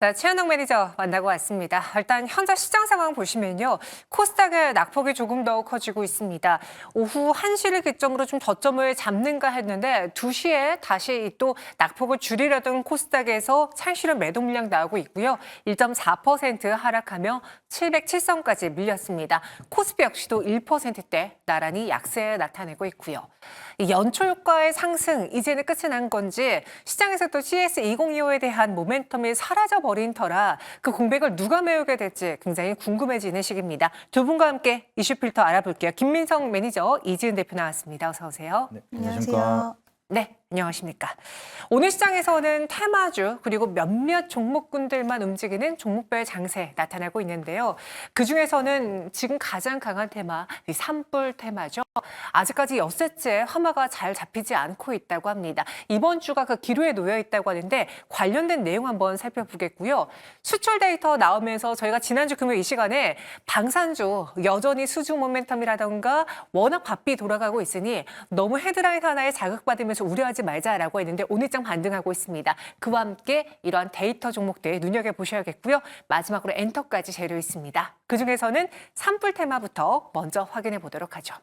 네, 최현웅 매니저 만나고 왔습니다. 일단 현재 시장 상황 보시면요. 코스닥의 낙폭이 조금 더 커지고 있습니다. 오후 1시를 기점으로 좀 저점을 잡는가 했는데 2시에 다시 또 낙폭을 줄이려던 코스닥에서 찬실한 매도 물량 나오고 있고요. 1.4% 하락하며 707선까지 밀렸습니다. 코스피 역시도 1%대 나란히 약세 나타내고 있고요. 이 연초 효과의 상승, 이제는 끝이 난 건지 시장에서 또 CS2025에 대한 모멘텀이 사라져버린 터라 그 공백을 누가 메우게 될지 굉장히 궁금해지는 시기입니다. 두 분과 함께 이슈 필터 알아볼게요. 김민성 매니저, 이지은 대표 나왔습니다. 어서 오세요. 네, 안녕하세요. 네, 안녕하십니까. 오늘 시장에서는 테마주 그리고 몇몇 종목군들만 움직이는 종목별 장세 나타나고 있는데요. 그중에서는 지금 가장 강한 테마, 이 산불 테마죠. 아직까지 엿새째 화마가 잘 잡히지 않고 있다고 합니다. 이번 주가 그 기로에 놓여 있다고 하는데 관련된 내용 한번 살펴보겠고요. 수출 데이터 나오면서 저희가 지난주 금요일 이 시간에 방산주 여전히 수주 모멘텀이라던가 워낙 바삐 돌아가고 있으니 너무 헤드라인 하나에 자극받으면서 우려하지 말자라고 했는데 오늘장 반등하고 있습니다. 그와 함께 이러한 데이터 종목들 눈여겨보셔야겠고요. 마지막으로 엔터까지 재료 있습니다. 그중에서는 산불 테마부터 먼저 확인해 보도록 하죠.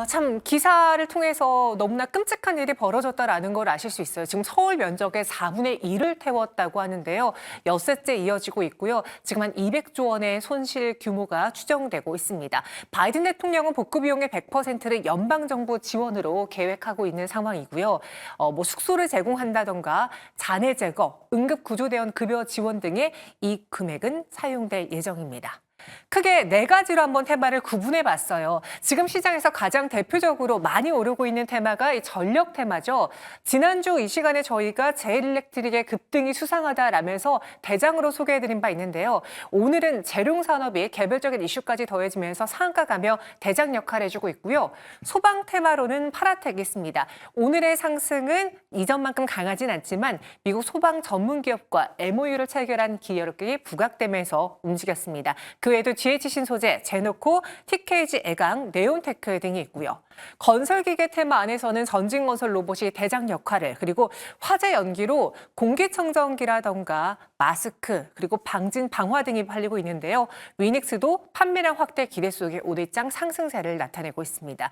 참 기사를 통해서 너무나 끔찍한 일이 벌어졌다라는 걸 아실 수 있어요. 지금 서울 면적의 4분의 1을 태웠다고 하는데요. 엿새째 이어지고 있고요. 지금 한 200조 원의 손실 규모가 추정되고 있습니다. 바이든 대통령은 복구 비용의 100%를 연방정부 지원으로 계획하고 있는 상황이고요. 뭐 숙소를 제공한다던가 잔해 제거, 응급구조대원 급여 지원 등의 이 금액은 사용될 예정입니다. 크게 네 가지로 한번 테마를 구분해 봤어요. 지금 시장에서 가장 대표적으로 많이 오르고 있는 테마가 이 전력 테마죠. 지난주 이 시간에 저희가 제일일렉트릭의 급등이 수상하다라면서 대장으로 소개해드린 바 있는데요. 오늘은 재룡산업이 개별적인 이슈까지 더해지면서 상한가가며 대장 역할을 해주고 있고요. 소방 테마로는 파라텍이 있습니다. 오늘의 상승은 이전만큼 강하진 않지만 미국 소방 전문 기업과 MOU를 체결한 기업이 부각되면서 움직였습니다. 그 외에도 GH신소재, 제노코, TKG 애강, 네온테크 등이 있고요. 건설기계 테마 안에서는 전진건설 로봇이 대장 역할을, 그리고 화재 연기로 공기청정기라던가 마스크, 그리고 방진 방화 등이 팔리고 있는데요. 위닉스도 판매량 확대 기대 속에 오늘장 상승세를 나타내고 있습니다.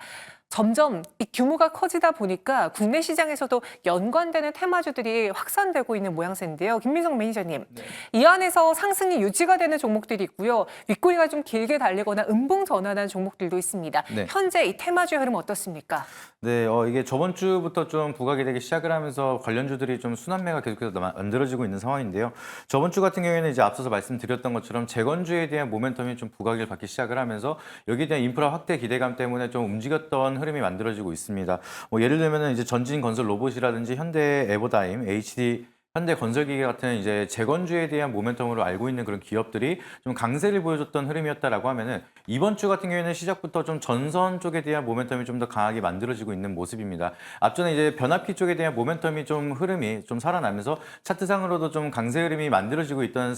점점 이 규모가 커지다 보니까 국내 시장에서도 연관되는 테마주들이 확산되고 있는 모양새인데요. 김민성 매니저님, 네. 이 안에서 상승이 유지가 되는 종목들이 있고요. 윗꼬리가 좀 길게 달리거나 음봉 전환한 종목들도 있습니다. 네. 현재 이 테마주의 흐름 어떻습니까? 네, 이게 저번 주부터 좀 부각이 되기 시작을 하면서 관련주들이 좀 순환매가 계속해서 만들어지고 있는 상황인데요. 저번 주 같은 경우에는 이제 앞서서 말씀드렸던 것처럼 재건주에 대한 모멘텀이 좀 부각을 받기 시작을 하면서 여기에 대한 인프라 확대 기대감 때문에 좀 움직였던 흐름이 만들어지고 있습니다. 뭐 예를 들면은 이제 전진 건설 로봇이라든지 현대 에버다임, HD 현대 건설기계 같은 이제 재건주에 대한 모멘텀으로 알고 있는 그런 기업들이 좀 강세를 보여줬던 흐름이었다라고 하면은 이번 주 같은 경우에는 시작부터 좀 전선 쪽에 대한 모멘텀이 좀 더 강하게 만들어지고 있는 모습입니다. 앞전에 이제 변압기 쪽에 대한 모멘텀이 좀 흐름이 좀 살아나면서 차트상으로도 좀 강세 흐름이 만들어지고 있던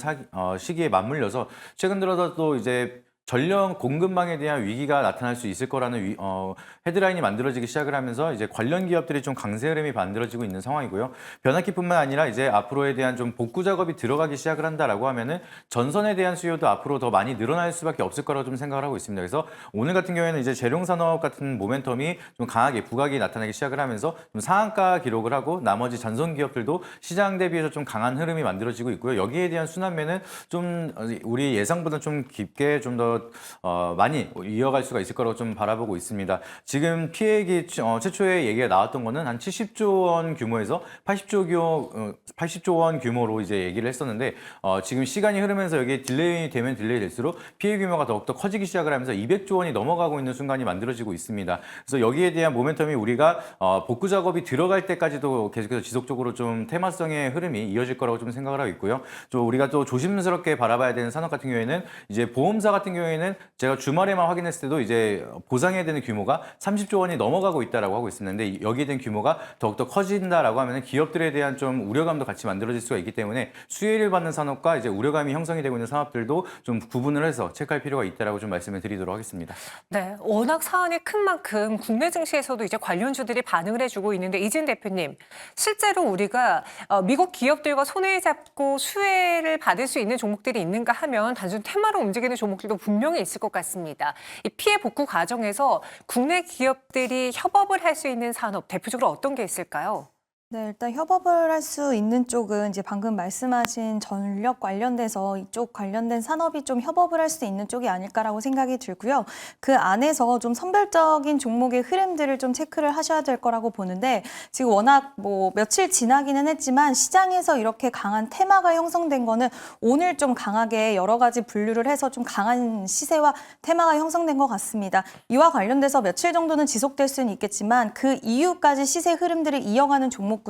시기에 맞물려서 최근 들어서 또 이제 전력 공급망에 대한 위기가 나타날 수 있을 거라는 헤드라인이 만들어지기 시작을 하면서 이제 관련 기업들이 좀 강세 흐름이 만들어지고 있는 상황이고요. 변압기뿐만 아니라 이제 앞으로에 대한 좀 복구 작업이 들어가기 시작을 한다라고 하면은 전선에 대한 수요도 앞으로 더 많이 늘어날 수밖에 없을 거라고 좀 생각을 하고 있습니다. 그래서 오늘 같은 경우에는 이제 재룡산업 같은 모멘텀이 좀 강하게 부각이 나타나기 시작을 하면서 좀 상한가 기록을 하고 나머지 전선 기업들도 시장 대비해서 좀 강한 흐름이 만들어지고 있고요. 여기에 대한 순환매는 좀 우리 예상보다 좀 깊게 좀 더 많이 이어갈 수가 있을 거라고 좀 바라보고 있습니다. 지금 피해액이 최초에 얘기가 나왔던 거는 한 70조 원 규모에서 80조 원 규모로 이제 얘기를 했었는데 지금 시간이 흐르면서 여기 딜레이 되면 딜레이 될수록 피해 규모가 더욱더 커지기 시작을 하면서 200조 원이 넘어가고 있는 순간이 만들어지고 있습니다. 그래서 여기에 대한 모멘텀이 우리가 복구 작업이 들어갈 때까지도 계속해서 지속적으로 좀 테마성의 흐름이 이어질 거라고 좀 생각을 하고 있고요. 좀 우리가 또 조심스럽게 바라봐야 되는 산업 같은 경우에는 이제 보험사 같은 경우에 경우에는 제가 주말에만 확인했을 때도 이제 보상해야 되는 규모가 30조 원이 넘어가고 있다라고 하고 있었는데 여기에 대한 규모가 더욱더 커진다라고 하면 기업들에 대한 좀 우려감도 같이 만들어질 수가 있기 때문에 수혜를 받는 산업과 이제 우려감이 형성이 되고 있는 산업들도 좀 구분을 해서 체크할 필요가 있다라고 좀 말씀을 드리도록 하겠습니다. 네, 워낙 사안이 큰 만큼 국내 증시에서도 이제 관련주들이 반응을 해주고 있는데 이진 대표님, 실제로 우리가 미국 기업들과 손을 잡고 수혜를 받을 수 있는 종목들이 있는가 하면 단순 테마로 움직이는 종목들도 분명히 있을 것 같습니다. 이 피해 복구 과정에서 국내 기업들이 협업을 할 수 있는 산업, 대표적으로 어떤 게 있을까요? 네, 일단 협업을 할 수 있는 쪽은 이제 방금 말씀하신 전력 관련돼서 이쪽 관련된 산업이 좀 협업을 할 수 있는 쪽이 아닐까라고 생각이 들고요. 그 안에서 좀 선별적인 종목의 흐름들을 좀 체크를 하셔야 될 거라고 보는데 지금 워낙 뭐 며칠 지나기는 했지만 시장에서 이렇게 강한 테마가 형성된 거는 오늘 좀 강하게 여러 가지 분류를 해서 좀 강한 시세와 테마가 형성된 것 같습니다. 이와 관련돼서 며칠 정도는 지속될 수는 있겠지만 그 이후까지 시세 흐름들을 이어가는 종목군들은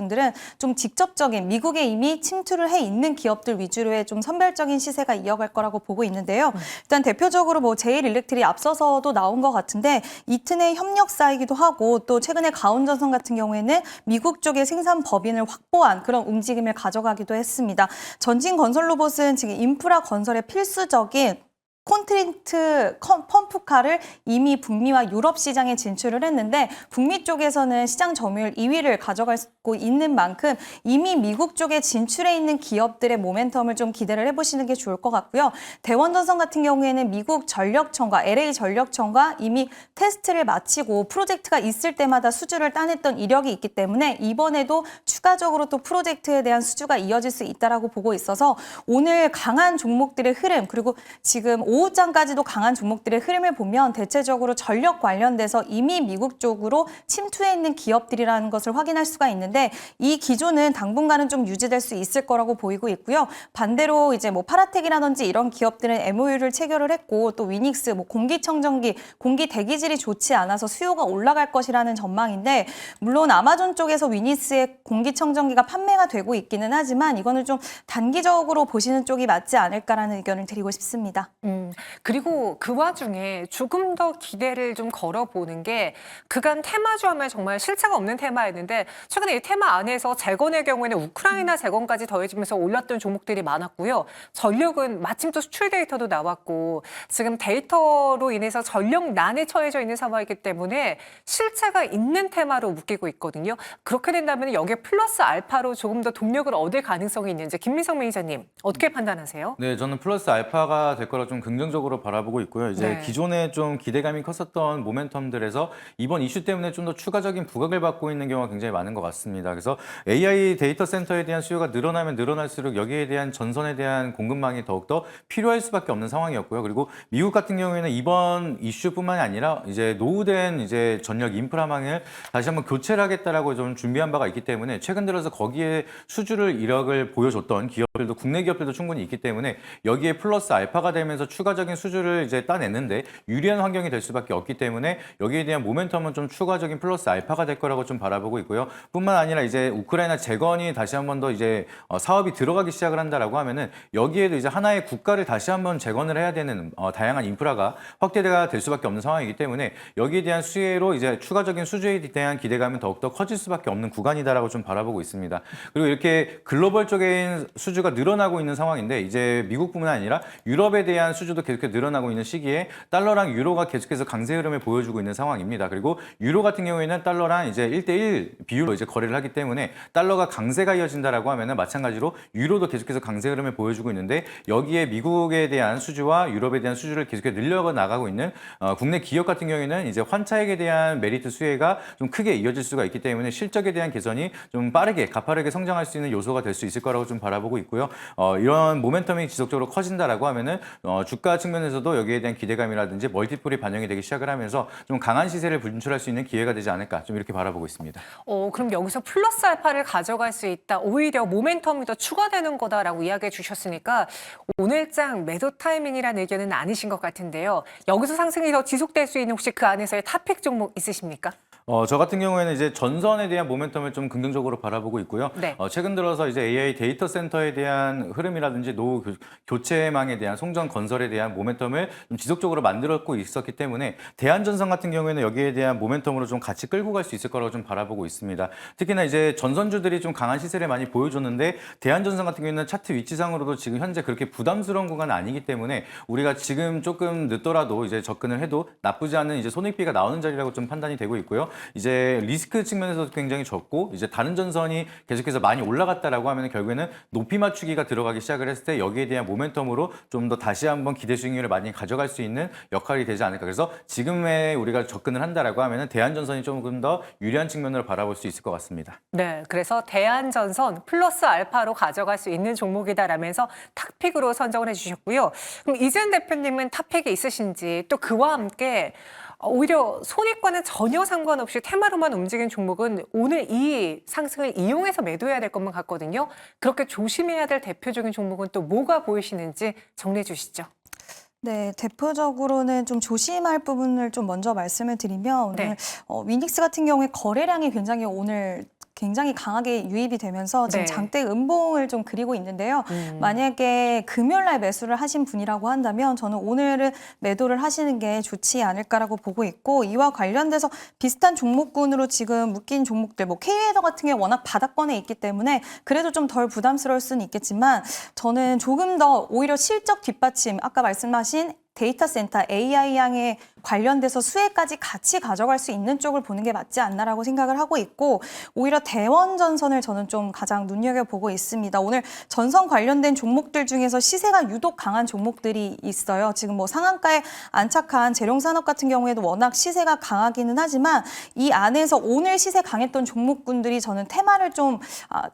좀 직접적인 미국에 이미 침투를 해 있는 기업들 위주로의 좀 선별적인 시세가 이어갈 거라고 보고 있는데요. 일단 대표적으로 뭐 제일일렉트릭이 앞서서도 나온 것 같은데 이튼의 협력사이기도 하고 또 최근에 가온전선 같은 경우에는 미국 쪽의 생산 법인을 확보한 그런 움직임을 가져가기도 했습니다. 전진건설로봇은 지금 인프라 건설에 필수적인 콘크리트 펌프카를 이미 북미와 유럽 시장에 진출을 했는데 북미 쪽에서는 시장 점유율 2위를 가져가고 있는 만큼 이미 미국 쪽에 진출해 있는 기업들의 모멘텀을 좀 기대를 해보시는 게 좋을 것 같고요. 대원전선 같은 경우에는 미국 전력청과 LA 전력청과 이미 테스트를 마치고 프로젝트가 있을 때마다 수주를 따냈던 이력이 있기 때문에 이번에도 추가적으로 또 프로젝트에 대한 수주가 이어질 수 있다라고 보고 있어서 오늘 강한 종목들의 흐름 그리고 지금 오후장까지도 강한 종목들의 흐름을 보면 대체적으로 전력 관련돼서 이미 미국 쪽으로 침투해 있는 기업들이라는 것을 확인할 수가 있는데 이 기조는 당분간은 좀 유지될 수 있을 거라고 보이고 있고요. 반대로 이제 뭐 파라텍이라든지 이런 기업들은 MOU를 체결을 했고 또 위닉스 뭐 공기청정기, 공기 대기질이 좋지 않아서 수요가 올라갈 것이라는 전망인데 물론 아마존 쪽에서 위닉스의 공기청정기가 판매가 되고 있기는 하지만 이거는 좀 단기적으로 보시는 쪽이 맞지 않을까라는 의견을 드리고 싶습니다. 그리고 그 와중에 조금 더 기대를 좀 걸어보는 게 그간 테마주 하면 정말 실체가 없는 테마였는데 최근에 이 테마 안에서 재건의 경우에는 우크라이나 재건까지 더해지면서 올랐던 종목들이 많았고요. 전력은 마침 또 수출 데이터도 나왔고 지금 데이터로 인해서 전력난에 처해져 있는 상황이기 때문에 실체가 있는 테마로 묶이고 있거든요. 그렇게 된다면 여기에 플러스 알파로 조금 더 동력을 얻을 가능성이 있는지 김민석 매니저님 어떻게 판단하세요? 네, 저는 플러스 알파가 될 거라 좀 긍정적으로 바라보고 있고요. 이제 네. 기존에 좀 기대감이 컸었던 모멘텀들에서 이번 이슈 때문에 좀 더 추가적인 부각을 받고 있는 경우가 굉장히 많은 것 같습니다. 그래서 AI 데이터 센터에 대한 수요가 늘어나면 늘어날수록 여기에 대한 전선에 대한 공급망이 더욱더 필요할 수밖에 없는 상황이었고요. 그리고 미국 같은 경우에는 이번 이슈뿐만이 아니라 이제 노후된 이제 전력 인프라망을 다시 한번 교체를 하겠다라고 좀 준비한 바가 있기 때문에 최근 들어서 거기에 수주를 이력을 보여줬던 기업들도 국내 기업들도 충분히 있기 때문에 여기에 플러스 알파가 되면서 추가적인 수주를 이제 따냈는데 유리한 환경이 될 수밖에 없기 때문에 여기에 대한 모멘텀은 좀 추가적인 플러스 알파가 될 거라고 좀 바라보고 있고요. 뿐만 아니라 이제 우크라이나 재건이 다시 한번 더 이제 사업이 들어가기 시작을 한다라고 하면은 여기에도 이제 하나의 국가를 다시 한번 재건을 해야 되는 다양한 인프라가 확대가 될 수밖에 없는 상황이기 때문에 여기에 대한 수혜로 이제 추가적인 수주에 대한 기대감은 더욱더 커질 수밖에 없는 구간이다라고 좀 바라보고 있습니다. 그리고 이렇게 글로벌적인 수주가 늘어나고 있는 상황인데 이제 미국뿐만 아니라 유럽에 대한 수주도 계속해서 늘어나고 있는 시기에 달러랑 유로가 계속해서 강세 흐름을 보여주고 있는 상황입니다. 그리고 유로 같은 경우에는 달러랑 이제 1대1 비율로 이제 거래를 하기 때문에 달러가 강세가 이어진다라고 하면은 마찬가지로 유로도 계속해서 강세 흐름을 보여주고 있는데 여기에 미국에 대한 수주와 유럽에 대한 수주를 계속해서 늘려 나가고 있는 국내 기업 같은 경우에는 이제 환차익에 대한 메리트 수혜가 좀 크게 이어질 수가 있기 때문에 실적에 대한 개선이 좀 빠르게 가파르게 성장할 수 있는 요소가 될 수 있을 거라고 좀 바라보고 있고요. 이런 모멘텀이 지속적으로 커진다라고 하면은 주가 측면에서도 여기에 대한 기대감이라든지 멀티플이 반영이 되기 시작을 하면서 좀 강한 시세를 분출할 수 있는 기회가 되지 않을까 좀 이렇게 바라보고 있습니다. 그럼 여기서 플러스 알파를 가져갈 수 있다. 오히려 모멘텀이 더 추가되는 거다라고 이야기해 주셨으니까 오늘장 매도 타이밍이라는 의견은 아니신 것 같은데요. 여기서 상승이 더 지속될 수 있는 혹시 그 안에서의 탑픽 종목 있으십니까? 저 같은 경우에는 이제 전선에 대한 모멘텀을 좀 긍정적으로 바라보고 있고요. 네. 최근 들어서 이제 AI 데이터 센터에 대한 흐름이라든지 노후 교체망에 대한 송전 건설에 대한 모멘텀을 좀 지속적으로 만들었고 있었기 때문에 대한전선 같은 경우에는 여기에 대한 모멘텀으로 좀 같이 끌고 갈 수 있을 거라고 좀 바라보고 있습니다. 특히나 이제 전선주들이 좀 강한 시세를 많이 보여줬는데 대한전선 같은 경우에는 차트 위치상으로도 지금 현재 그렇게 부담스러운 구간은 아니기 때문에 우리가 지금 조금 늦더라도 이제 접근을 해도 나쁘지 않은 이제 손익비가 나오는 자리라고 좀 판단이 되고 있고요. 이제 리스크 측면에서도 굉장히 적고 이제 다른 전선이 계속해서 많이 올라갔다라고 하면 결국에는 높이 맞추기가 들어가기 시작을 했을 때 여기에 대한 모멘텀으로 좀 더 다시 한번 기대 수익률을 많이 가져갈 수 있는 역할이 되지 않을까. 그래서 지금에 우리가 접근을 한다라고 하면은 대한전선이 조금 더 유리한 측면으로 바라볼 수 있을 것 같습니다. 네, 그래서 대한전선 플러스 알파로 가져갈 수 있는 종목이다라면서 탑픽으로 선정을 해주셨고요. 그럼 이재현 대표님은 탑픽이 있으신지 또 그와 함께 오히려 손익과는 전혀 상관없이 테마로만 움직인 종목은 오늘 이 상승을 이용해서 매도해야 될 것만 같거든요. 그렇게 조심해야 될 대표적인 종목은 또 뭐가 보이시는지 정리해 주시죠. 네, 대표적으로는 좀 조심할 부분을 좀 먼저 말씀을 드리면 오늘 네. 위닉스 같은 경우에 거래량이 굉장히 오늘 굉장히 강하게 유입이 되면서 지금 네. 장대 음봉을 좀 그리고 있는데요. 만약에 금요일 날 매수를 하신 분이라고 한다면 저는 오늘은 매도를 하시는 게 좋지 않을까라고 보고 있고 이와 관련돼서 비슷한 종목군으로 지금 묶인 종목들 뭐 K웨더 같은 게 워낙 바닥권에 있기 때문에 그래도 좀 덜 부담스러울 수는 있겠지만 저는 조금 더 오히려 실적 뒷받침 아까 말씀하신 데이터 센터 AI 향에 관련돼서 수혜까지 같이 가져갈 수 있는 쪽을 보는 게 맞지 않나라고 생각을 하고 있고 오히려 대원전선을 저는 좀 가장 눈여겨보고 있습니다. 오늘 전선 관련된 종목들 중에서 시세가 유독 강한 종목들이 있어요. 지금 뭐 상한가에 안착한 재룡산업 같은 경우에도 워낙 시세가 강하기는 하지만 이 안에서 오늘 시세 강했던 종목군들이 저는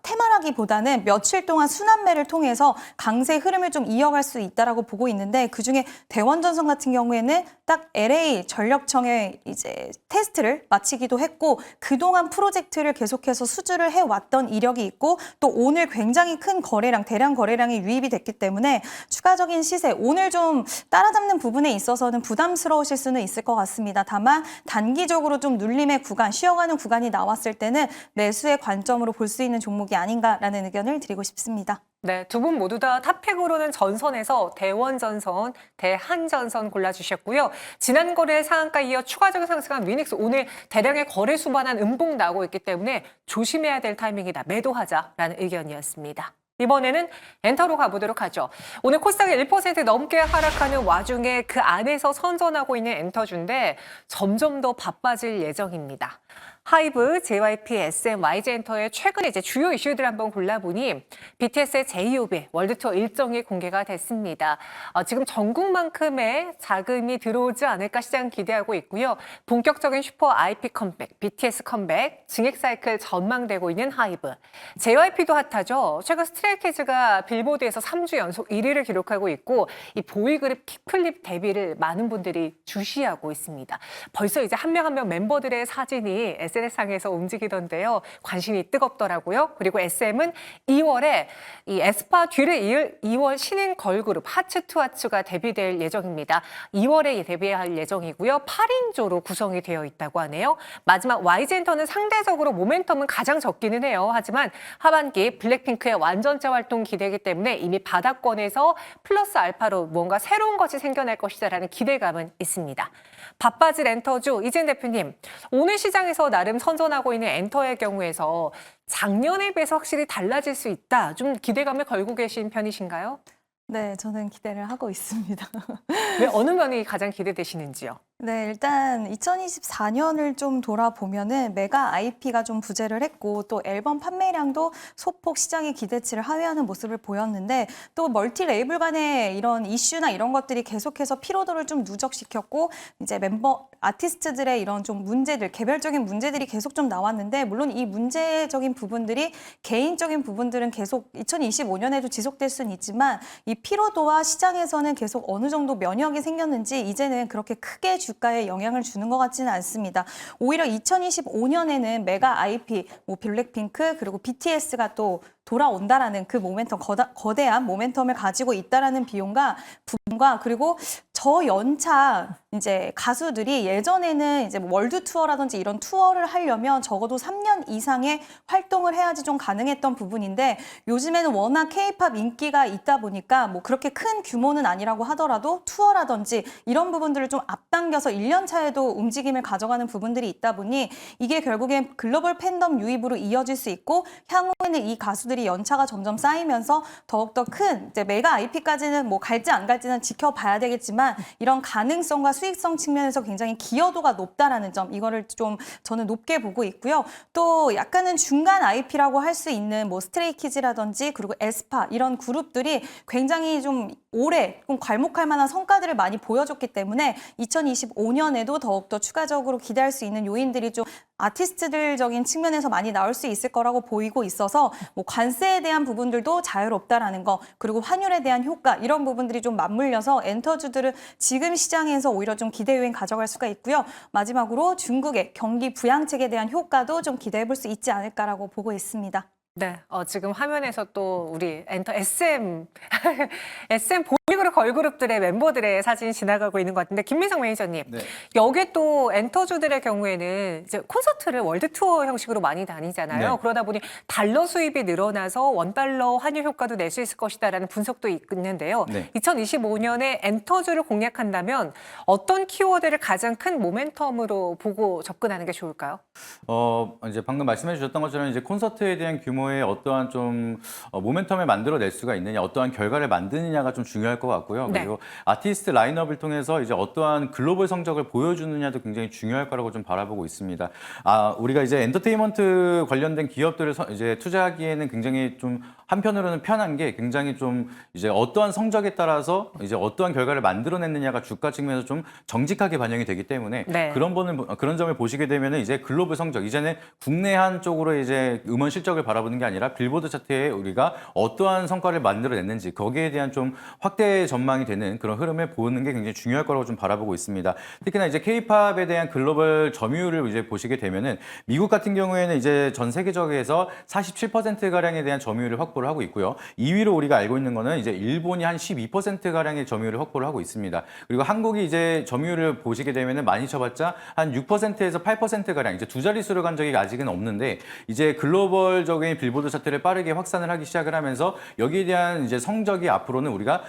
테마라기보다는 며칠 동안 순환매를 통해서 강세 흐름을 좀 이어갈 수 있다라고 보고 있는데 그중에 대원전선 같은 경우에는 딱 LA 전력청의 이제 테스트를 마치기도 했고 그동안 프로젝트를 계속해서 수주를 해왔던 이력이 있고 또 오늘 굉장히 큰 거래량, 대량 거래량이 유입이 됐기 때문에 추가적인 시세, 오늘 좀 따라잡는 부분에 있어서는 부담스러우실 수는 있을 것 같습니다. 다만 단기적으로 좀 눌림의 구간, 쉬어가는 구간이 나왔을 때는 매수의 관점으로 볼 수 있는 종목이 아닌가라는 의견을 드리고 싶습니다. 네, 두 분 모두 다 탑픽으로는 전선에서 대원전선, 대한전선 골라주셨고요. 지난 거래 상한가 이어 추가적인 상승한 위닉스 오늘 대량의 거래 수반한 음봉 나오고 있기 때문에 조심해야 될 타이밍이다. 매도하자라는 의견이었습니다. 이번에는 엔터로 가보도록 하죠. 오늘 코스닥이 1% 넘게 하락하는 와중에 그 안에서 선전하고 있는 엔터주인데 점점 더 바빠질 예정입니다. 하이브, JYP, SM, YG엔터의 최근에 이제 주요 이슈들 한번 골라보니 BTS의 J-Hope 월드투어 일정이 공개가 됐습니다. 지금 전국만큼의 자금이 들어오지 않을까 시장 기대하고 있고요. 본격적인 슈퍼 IP 컴백, BTS 컴백, 증액 사이클 전망되고 있는 하이브. JYP도 핫하죠. 최근 스트레이키즈가 빌보드에서 3주 연속 1위를 기록하고 있고 이 보이그룹 킥플립 데뷔를 많은 분들이 주시하고 있습니다. 벌써 이제 한 명 한 명 멤버들의 사진이 SNS상에서 움직이던데요. 관심이 뜨겁더라고요. 그리고 SM은 2월에 이 에스파 뒤를 이을 2월 신인 걸그룹 하츠투하츠가 데뷔될 예정입니다. 2월에 데뷔할 예정이고요. 8인조로 구성이 되어 있다고 하네요. 마지막 YG엔터는 상대적으로 모멘텀은 가장 적기는 해요. 하지만 하반기 블랙핑크의 완전체 활동 기대이기 때문에 이미 바닥권에서 플러스 알파로 뭔가 새로운 것이 생겨날 것이다라는 기대감은 있습니다. 바빠질 엔터주 이재현 대표님, 오늘 시장에서 나름 선전하고 있는 엔터의 경우에서 작년에 비해서 확실히 달라질 수 있다. 좀 기대감을 걸고 계신 편이신가요? 네, 저는 기대를 하고 있습니다. 왜 어느 면이 가장 기대되시는지요? 네, 일단 2024년을 좀 돌아보면은 메가 IP가 좀 부재를 했고 또 앨범 판매량도 소폭 시장의 기대치를 하회하는 모습을 보였는데 또 멀티 레이블 간의 이런 이슈나 이런 것들이 계속해서 피로도를 좀 누적시켰고 이제 멤버 아티스트들의 이런 좀 문제들, 개별적인 문제들이 계속 좀 나왔는데 물론 이 문제적인 부분들이 개인적인 부분들은 계속 2025년에도 지속될 수는 있지만 이 피로도와 시장에서는 계속 어느 정도 면역이 생겼는지 이제는 그렇게 크게 주가에 영향을 주는 것 같지는 않습니다. 오히려 2025년에는 메가 IP, 뭐 블랙핑크 그리고 BTS가 또 돌아온다라는 그 모멘텀, 거대한 모멘텀을 가지고 있다라는 비용과 부분과 그리고 저연차 이제 가수들이 예전에는 이제 뭐 월드 투어라든지 이런 투어를 하려면 적어도 3년 이상의 활동을 해야지 좀 가능했던 부분인데 요즘에는 워낙 K-팝 인기가 있다 보니까 뭐 그렇게 큰 규모는 아니라고 하더라도 투어라든지 이런 부분들을 좀 앞당겨서 1년 차에도 움직임을 가져가는 부분들이 있다 보니 이게 결국엔 글로벌 팬덤 유입으로 이어질 수 있고 향후에는 이 가수들이 연차가 점점 쌓이면서 더욱더 큰 이제 메가 IP까지는 뭐 갈지 안 갈지는 지켜봐야 되겠지만 이런 가능성과 수익성 측면에서 굉장히 기여도가 높다라는 점 이거를 좀 저는 높게 보고 있고요. 또 약간은 중간 IP라고 할 수 있는 뭐 스트레이키즈라든지 그리고 에스파 이런 그룹들이 굉장히 좀 올해 좀 괄목할 만한 성과들을 많이 보여줬기 때문에 2025년에도 더욱더 추가적으로 기대할 수 있는 요인들이 좀 아티스트들적인 측면에서 많이 나올 수 있을 거라고 보이고 있어서 뭐 관세에 대한 부분들도 자유롭다라는 거 그리고 환율에 대한 효과 이런 부분들이 좀 맞물려서 엔터주들은 지금 시장에서 오히려 좀 기대 요인 가져갈 수가 있고요. 마지막으로 중국의 경기 부양책에 대한 효과도 좀 기대해 볼 수 있지 않을까라고 보고 있습니다. 네, 지금 화면에서 또 우리 엔터 SM, SM 보이그룹 걸그룹들의 멤버들의 사진이 지나가고 있는 것 같은데 김민성 매니저님, 네. 여기 또 엔터주들의 경우에는 이제 콘서트를 월드 투어 형식으로 많이 다니잖아요. 네. 그러다 보니 달러 수입이 늘어나서 원달러 환율 효과도 낼 수 있을 것이다라는 분석도 있는데요. 네. 2025년에 엔터주를 공략한다면 어떤 키워드를 가장 큰 모멘텀으로 보고 접근하는 게 좋을까요? 이제 방금 말씀해 주셨던 것처럼 이제 콘서트에 대한 규모의 어떠한 좀 모멘텀을 만들어낼 수가 있느냐, 어떠한 결과를 만드느냐가 좀 중요할 것 같고요. 네. 그리고 아티스트 라인업을 통해서 이제 어떠한 글로벌 성적을 보여주느냐도 굉장히 중요할 거라고 좀 바라보고 있습니다. 우리가 이제 엔터테인먼트 관련된 기업들을 이제 투자하기에는 굉장히 좀 한편으로는 편한 게 굉장히 좀 이제 어떠한 성적에 따라서 이제 어떠한 결과를 만들어냈느냐가 주가 측면에서 좀 정직하게 반영이 되기 때문에 네. 그런 점을 보시게 되면은 이제 글로벌 성적 이제는 국내 한 쪽으로 이제 음원 실적을 바라보는 게 아니라 빌보드 차트에 우리가 어떠한 성과를 만들어냈는지 거기에 대한 좀 확대 전망이 되는 그런 흐름을 보는 게 굉장히 중요할 거라고 좀 바라보고 있습니다. 특히나 이제 K-팝에 대한 글로벌 점유율을 이제 보시게 되면은 미국 같은 경우에는 이제 전 세계적에서 47% 가량에 대한 점유율을 확보를 하고 있고요. 2위로 우리가 알고 있는 거는 이제 일본이 한 12% 가량의 점유율을 확보를 하고 있습니다. 그리고 한국이 이제 점유율을 보시게 되면은 많이 쳐봤자 한 6%에서 8% 가량 이제 두 자릿수를 간 적이 아직은 없는데 이제 글로벌적인 빌보드 차트를 빠르게 확산을 하기 시작을 하면서 여기에 대한 이제 성적이 앞으로는 우리가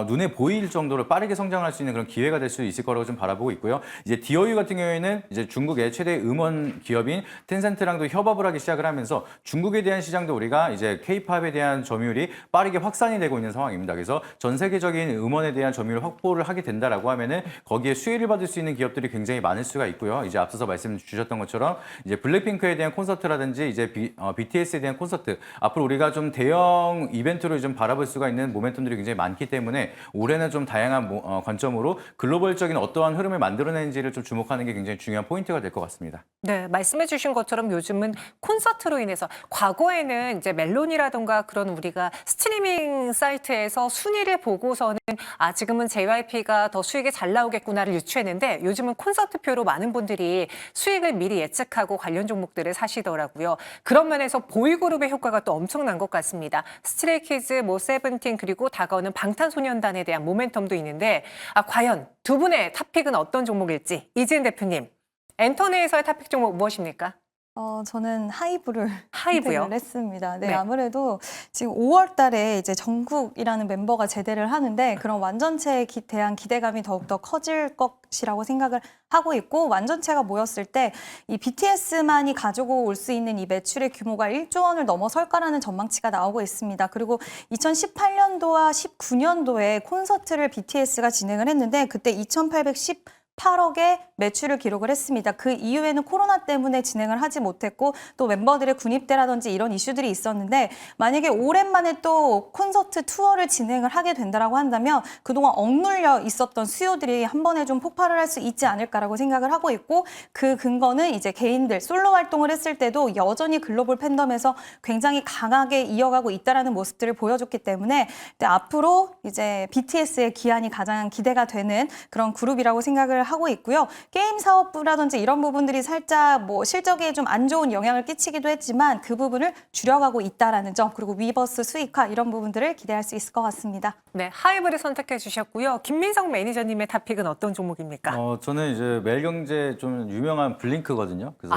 눈에 보일 정도로 빠르게 성장할 수 있는 그런 기회가 될 수 있을 거라고 좀 바라보고 있고요. 이제 DOU 같은 경우에는 이제 중국의 최대 음원 기업인 텐센트랑도 협업을 하기 시작을 하면서 중국에 대한 시장도 우리가 이제 K-팝에 대한 점유율이 빠르게 확산이 되고 있는 상황입니다. 그래서 전 세계적인 음원에 대한 점유율 확보를 하게 된다라고 하면은 거기에 수혜를 받을 수 있는 기업들이 굉장히 많을 수가 있고요. 이제 앞서서 말씀 주셨던 것처럼 이제 블랙핑크에 대한 콘서트라든지 이제 BTS에 대한 콘서트 앞으로 우리가 좀 대형 이벤트로 좀 바라볼 수가 있는 모멘텀들이 굉장히 많기 때문에 올해는 좀 다양한 관점으로 글로벌적인 어떠한 흐름을 만들어내는지를 좀 주목하는 게 굉장히 중요한 포인트가 될 것 같습니다. 네, 말씀해 주신 것처럼 요즘은 콘서트로 인해서 과거에는 이제 멜론이라던가 그런 우리가 스트리밍 사이트에서 순위를 보고서는 지금은 JYP가 더 수익이 잘 나오겠구나를 유추했는데 요즘은 콘서트표로 많은 분들이 수익을 미리 예측하고 관련 종목들을 사시더라고요. 그런 면에서 보이그룹의 효과가 또 엄청난 것 같습니다. 스트레이키즈, 뭐 세븐틴 그리고 다가오는 방탄소년단에 대한 모멘텀도 있는데 과연 두 분의 탑픽은 어떤 종목일지 이지은 대표님. 엔터네에서의 탑픽 종목 무엇입니까? 저는 하이브를 하이브요? 선택을 했습니다. 네, 네. 아무래도 지금 5월 달에 이제 정국이라는 멤버가 제대를 하는데 그런 완전체에 대한 기대감이 더욱더 커질 것이라고 생각을 하고 있고 완전체가 모였을 때 이 BTS만이 가지고 올 수 있는 이 매출의 규모가 1조 원을 넘어설까라는 전망치가 나오고 있습니다. 그리고 2018년도와 19년도에 콘서트를 BTS가 진행을 했는데 그때 2,818억의 매출을 기록을 했습니다. 그 이후에는 코로나 때문에 진행을 하지 못했고 또 멤버들의 군입대라든지 이런 이슈들이 있었는데 만약에 오랜만에 또 콘서트 투어를 진행을 하게 된다라고 한다면 그동안 억눌려 있었던 수요들이 한 번에 좀 폭발을 할 수 있지 않을까라고 생각을 하고 있고 그 근거는 이제 개인들 솔로 활동을 했을 때도 여전히 글로벌 팬덤에서 굉장히 강하게 이어가고 있다라는 모습들을 보여줬기 때문에 앞으로 이제 BTS의 기한이 가장 기대가 되는 그런 그룹이라고 생각을 하고 있고요. 게임 사업부라든지 이런 부분들이 살짝 뭐 실적에 좀 안 좋은 영향을 끼치기도 했지만 그 부분을 줄여가고 있다라는 점, 그리고 위버스 수익화 이런 부분들을 기대할 수 있을 것 같습니다. 네, 하이브를 선택해 주셨고요. 김민성 매니저님의 탑픽은 어떤 종목입니까? 저는 이제 매일경제 좀 유명한 블링크거든요. 그래서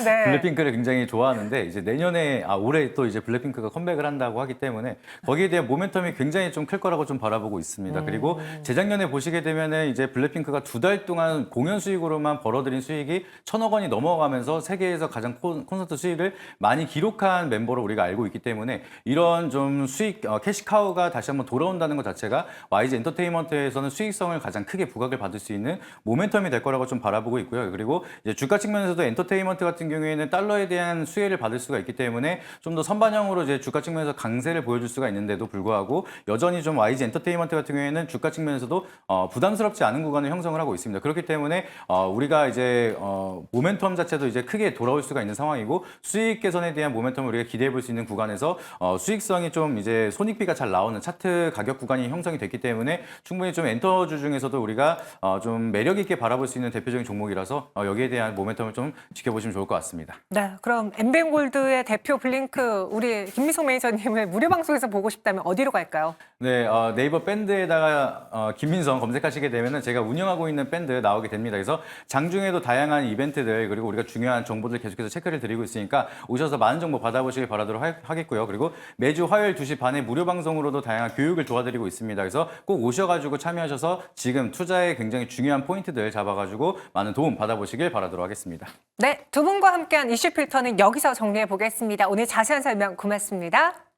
네. 블랙핑크를 굉장히 좋아하는데 이제 내년에 올해 또 이제 블랙핑크가 컴백을 한다고 하기 때문에 거기에 대한 모멘텀이 굉장히 좀 클 거라고 좀 바라보고 있습니다. 그리고 재작년에 보시게 되면은 이제 블랙핑크가 2달 동안 공연 수익으로만 벌어들인 수익이 1,000억 원이 넘어가면서 세계에서 가장 콘서트 수익을 많이 기록한 멤버로 우리가 알고 있기 때문에 이런 좀 수익 캐시카우가 다시 한번 돌아온다는 것 자체가 YG 엔터테인먼트에서는 수익성을 가장 크게 부각을 받을 수 있는 모멘텀이 될 거라고 좀 바라보고 있고요. 그리고 이제 주가 측면에서도 엔터테인먼트 같은 경우에는 달러에 대한 수혜를 받을 수가 있기 때문에 좀 더 선반영으로 이제 주가 측면에서 강세를 보여줄 수가 있는데도 불구하고 여전히 좀 YG 엔터테인먼트 같은 경우에는 주가 측면에서도 부담스럽지 않은 구간을 형성을 하고 있습니다. 그렇기 때문에 우리가 이제 모멘텀 자체도 이제 크게 돌아올 수가 있는 상황이고 수익 개선에 대한 모멘텀을 우리가 기대해 볼 수 있는 구간에서 수익성이 좀 이제 손익비가 잘 나오는 차트 가격 구간이 형성이 됐기 때문에 충분히 좀 엔터주 중에서도 우리가 좀 매력 있게 바라볼 수 있는 대표적인 종목이라서 여기에 대한 모멘텀을 좀 지켜보시면 좋을 것 같습니다. 네, 그럼 엠벤골드의 대표 블링크 우리 김민성 매니저님을 무료 방송에서 보고 싶다면 어디로 갈까요? 네, 네이버 밴드에다가 김민성 검색하시게 되면은 제가 운영하고 있는 밴드 나오게 됩니다. 그래서 장중에도 다양한 이벤트들 그리고 우리가 중요한 정보들 계속해서 체크를 드리고 있으니까 오셔서 많은 정보 받아보시길 바라도록 하겠고요. 그리고 매주 화요일 2시 반에 무료 방송으로도 다양한 교육을 도와드리고 있습니다. 그래서 꼭 오셔가지고 참여하셔서 지금 투자에 굉장히 중요한 포인트들 잡아가지고 많은 도움 받아보시길 바라도록 하겠습니다. 네, 두 분과 함께한 이슈 필터는 여기서 정리해 보겠습니다. 오늘 자세한 설명 고맙습니다.